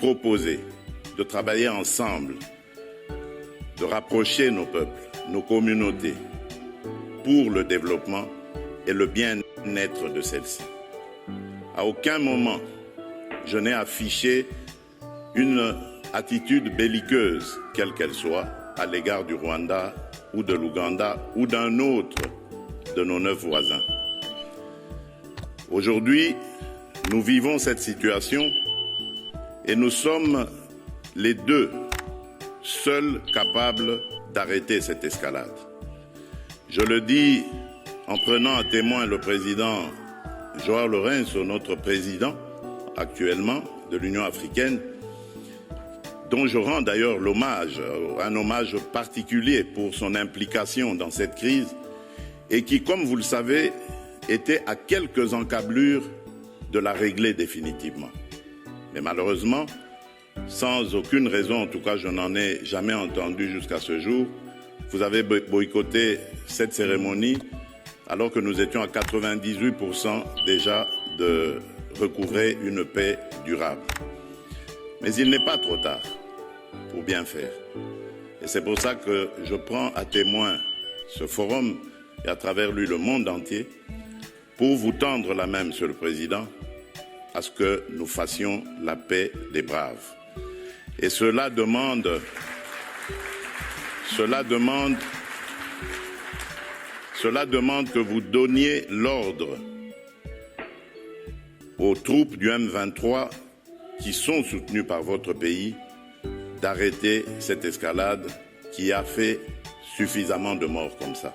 proposer de travailler ensemble, de rapprocher nos peuples, nos communautés pour le développement et le bien-être de celles-ci. À aucun moment, je n'ai affiché une attitude belliqueuse, quelle qu'elle soit, à l'égard du Rwanda ou de l'Ouganda ou d'un autre de nos 9 voisins. Aujourd'hui, nous vivons cette situation et nous sommes les deux seuls capables d'arrêter cette escalade. Je le dis en prenant à témoin le président Joao Lourenço, notre président actuellement de l'Union africaine, dont je rends d'ailleurs l'hommage, un hommage particulier pour son implication dans cette crise et qui, comme vous le savez, était à quelques encablures de la régler définitivement. Mais malheureusement, sans aucune raison, en tout cas je n'en ai jamais entendu jusqu'à ce jour, vous avez boycotté cette cérémonie alors que nous étions à 98% déjà de recouvrer une paix durable. Mais il n'est pas trop tard pour bien faire. Et c'est pour ça que je prends à témoin ce forum et à travers lui le monde entier pour vous tendre la main, Monsieur le Président, à ce que nous fassions la paix des braves. Et cela demande que vous donniez l'ordre aux troupes du M23 qui sont soutenues par votre pays d'arrêter cette escalade qui a fait suffisamment de morts comme ça.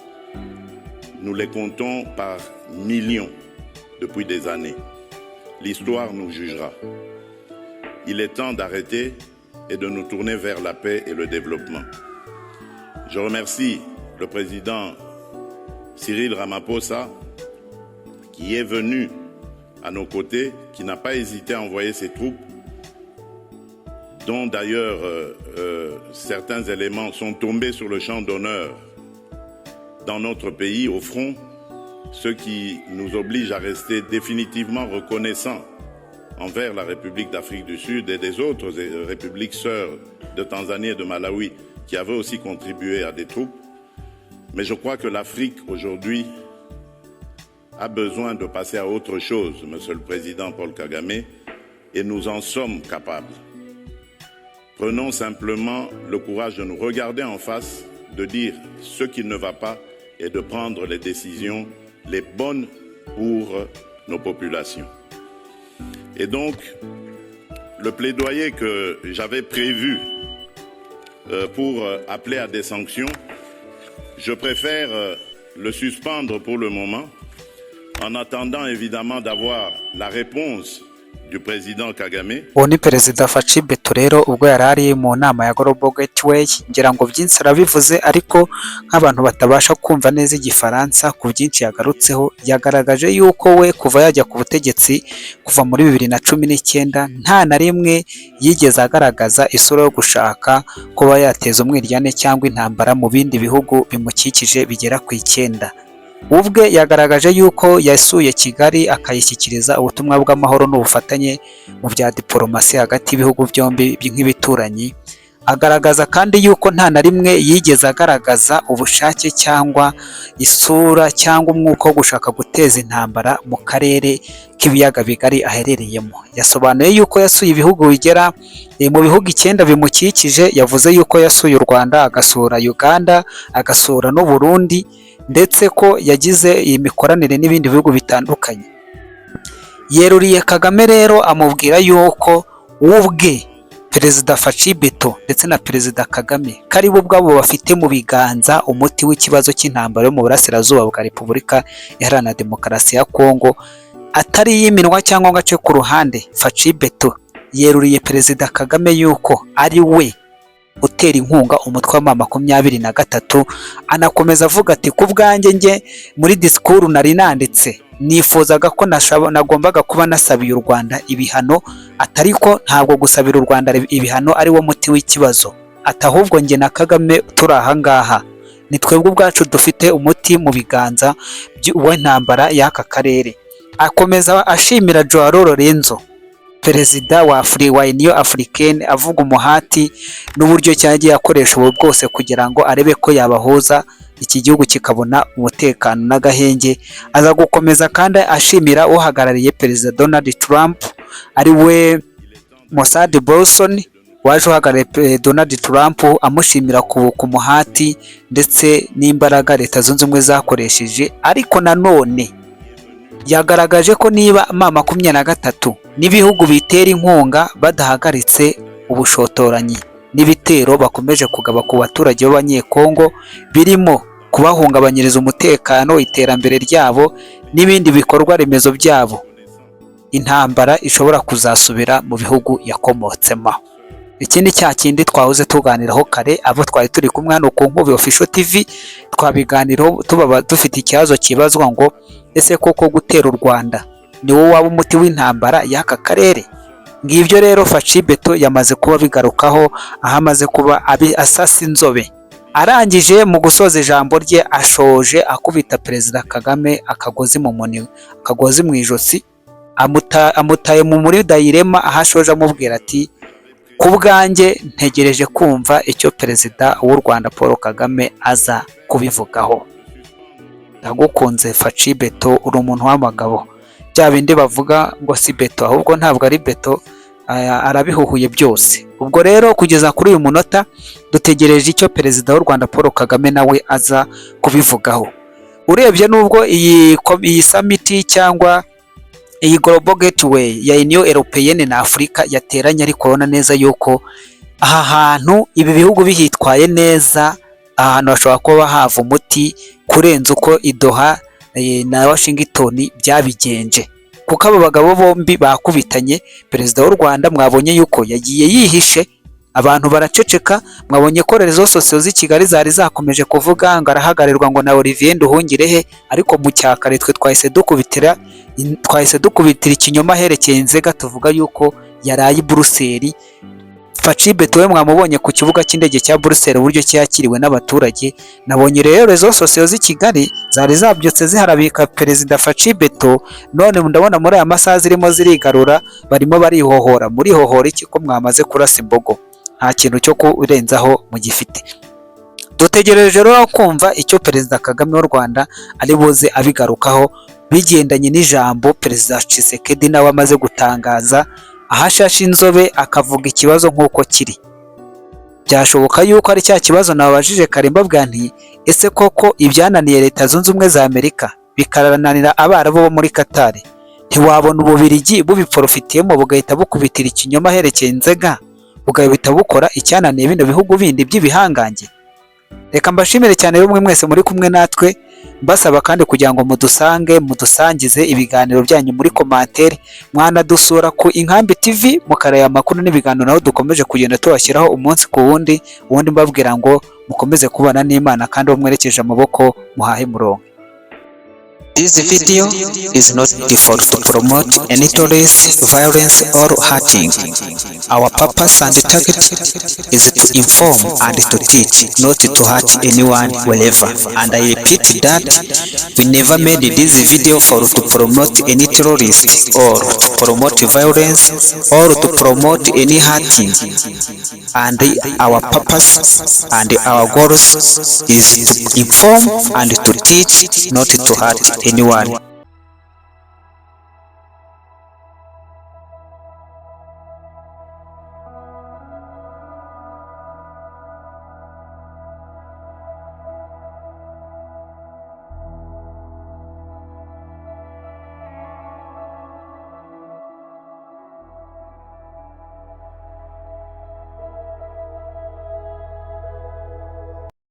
Nous les comptons par millions depuis des années. L'histoire nous jugera. Il est temps d'arrêter et de nous tourner vers la paix et le développement. Je remercie le président Cyril Ramaphosa qui est venu à nos côtés, qui n'a pas hésité à envoyer ses troupes, dont d'ailleurs certains éléments sont tombés sur le champ d'honneur dans notre pays, au front, ce qui nous oblige à rester définitivement reconnaissants envers la République d'Afrique du Sud et des autres républiques sœurs de Tanzanie et de Malawi qui avaient aussi contribué à des troupes. Mais je crois que l'Afrique aujourd'hui a besoin de passer à autre chose, Monsieur le Président Paul Kagame, et nous en sommes capables. Prenons simplement le courage de nous regarder en face, de dire ce qui ne va pas et de prendre les décisions les bonnes pour nos populations. Et donc, le plaidoyer que j'avais prévu pour appeler à des sanctions, je préfère le suspendre pour le moment, en attendant évidemment d'avoir la réponse du président Kagame. Uwo ni perezida Faci Beto rero ubwo yarari mu nama ya Global Gateway, ngira ngo byinshi arabivuze ariko nk'abantu batabasha kumva neza igifaransa ku byinshi yagarutseho, yagaragaje yuko we kuva yajya ku butegetsi kuva muri 2019 nta na rimwe yigeze agaragaza isura yo gushaka kuba yateza umwiryane cyangwa intambara mu bindi bihugu bimukikije bigera ku 9. ubwe yagaragaje yuko yasuye Kigali akayishyikiriza ubutumwa bw'amahoro n'ubufatanye mu bya diplomasi hagati y'ibihugu byombi nk'ibituranyi. Agaragaza kandi yuko nta na rimwe yigeze agaragaza ubushake cyangwa isura cyangwa umwuka wo gushaka guteza intambara mu karere k'ibiyaga bigari aherereyemo. Yasobanuye yuko yasuye ibihugu bigera mu bihugu 9 bimukikije, yavuze yuko yasuye u Rwanda, agasura Uganda, agasura n'u Burundi, ndetse ko yagize iyi mikoranire n'ibindi bihugu bitandukanye. Yeruriye Kagame rero amubwira yuko ubwe Perezida Faci Beto ndetse na Perezida Kagame kari bo ubwabo bafite mu biganza umuti w'ikibazo cy'intambara yo mu burasirazuba bwa Repubulika Iharanira Demokarasi ya Kongo, atari yiminwa cyangwa ngace ku ruhande. Faci Beto yeruriye Perezida Kagame yuko ari we utera inkunga umutwe wa 23, anakomeza avuga ati ku bwanjye nge muri disikuru nari nanditse nifuzaga ko nagombaga kuba nasabiye u Rwanda ibihano, atariko ntabwo gusabira u Rwanda ibihano ari wo muti w'ikibazo, atahubwo nge na Kagame turi aha ngaha, ni twebwe ubwacu dufite umuti mu biganza by'uwo ntambara y'aka karere. Akomeza ashimira Joao Lourenço perezida wa Union Africaine avuga umuhati n'uburyo cyagiye akoresha ubu bwose kugira ngo arebe ko yabahuza iki gihugu kikabona umutekano n'agahenge. Aza gukomeza kandi ashimira uhagarariye perezida Donald Trump ari we Mossad Bolson waje uhagarariye Donald Trump, amushimira ku muhati ndetse n'imbaraga Leta Zunze Ubumwe zakoresheje. Ariko nanone yagaragaje ko niba M23 n'ibihugu bitera inkunga badahagaritse ubushotoranyi n'ibitero bakomeje kugaba ku baturage b'Abanyekongo, birimo kubahungabanyiriza umutekano, iterambere ryabo n'ibindi bikorwa remezo byabo, intambara ishobora kuzasubira mu bihugu yakomotsemo. Ikindi kindi twahoze tuganiraho kare, abo twari turi kumwe hano ku Nkubi Official TV, twabiganiraho tubaba dufite ikibazo kibazwa ngo ese koko gutera u Rwanda ni wo waba umuti w'intambara y'aka karere? Ngibyo rero Faci Beto yamaze kuba bigarukaho, aho amaze kuba asasa inzobe. Arangije mu gusoza ijambo rye ashoje akubita Perezida Kagame akagozi mu munwa, akagozi mu ijosi, amutaye mu muri dayirema, aho ashoje amubwira ati ku bwanjye ntegereje kumva icyo Perezida w'u Rwanda Paul Kagame aza kubivugaho. Ndagukunze Faci Beto, uri umuntu w'amagabo. Bya bindi bavuga ngo si Beto, ahubwo ntabwo ari Beto, arabihuhuye byose. Ubwo rero kugeza kuri uyu munota dutegereje icyo Perezida w'u Rwanda Paul Kagame nawe aza kubivugaho. Urebye nubwo iyi summit cyangwa iyi Global Gateway ya Union Européenne na Afurika yateranye, ariko urabona neza yuko aha hantu ibi bihugu bihitwaye neza, ahantu hashobora kuba hava umuti kurenza uko Doha na Washington byabigenje, kuko abo bagabo bombi bakubitanye. Perezida w'u Rwanda mwabonye yuko yagiye yihishe, abantu baraceceka. Mwabonye ko rezo sosiyo z'i Kigali zari zakomeje kuvuga ngo arahagarirwa ngo na Olivier Nduhungirehe, ariko mu cyakare twe twahise dukubitira ikinyoma herekeye Nzega, tuvuga yuko yaraye i Buruseli. Faci Beto we mwamubonye ku kibuga cy'indege cya Buruseli uburyo cyakiriwe n'abaturage. Nabonye rero rezo sosiyo z'i Kigali zari zabyutse ziharabika Perezida Faci Beto, none ndabona muri aya masaha zirimo zirigarura, barimo barihohora. Muri hohora iki ko mwamaze kurasa imbogo? Nta kintu cyo kurenzaho mugifite. Dutegereje rero kumva icyo Perezida Kagame w'u Rwanda ari buze abigarukaho, bigendanye n'ijambo Perezida Tshisekedi nawe amaze gutangaza, ahashashe inzobe akavuga ikibazo nk'uko kiri. Byashoboka yuko ari cya kibazo nababajije kare mbabwira nti ese koko ibyananiye Leta Zunze Ubumwe za Amerika bikarananira Abarabu bo muri Qatar, ntiwabona Ububiligi bubiprofitiyemo bugahita bukubitira ikinyoma herekeye Nzega, bugahita bukora icyananiye bino bihugu bindi by'ibihangange? Reka mbashimire cyane rero mwese muri kumwe natwe, mbasaba kandi kugira ngo mudusangize ibiganiro byanyu muri commentaire, mwanadusura ku Inkambi TV mukaraya amakuru n'ibiganiro naho dukomeje kugenda tubashyiraho umunsi ku wundi mbabwira ngo mukomeze kubana n'Imana kandi mwerekeje amaboko muhahe murongo. This video is not default to promote any terrorist, violence or hurting. Our purpose and target is to inform and to teach, not to hurt anyone wherever. And I repeat that we never made this video to promote any terrorist or to promote violence or to promote any hurting. And our purpose and our goals is to inform and to teach, not to hurt anyone.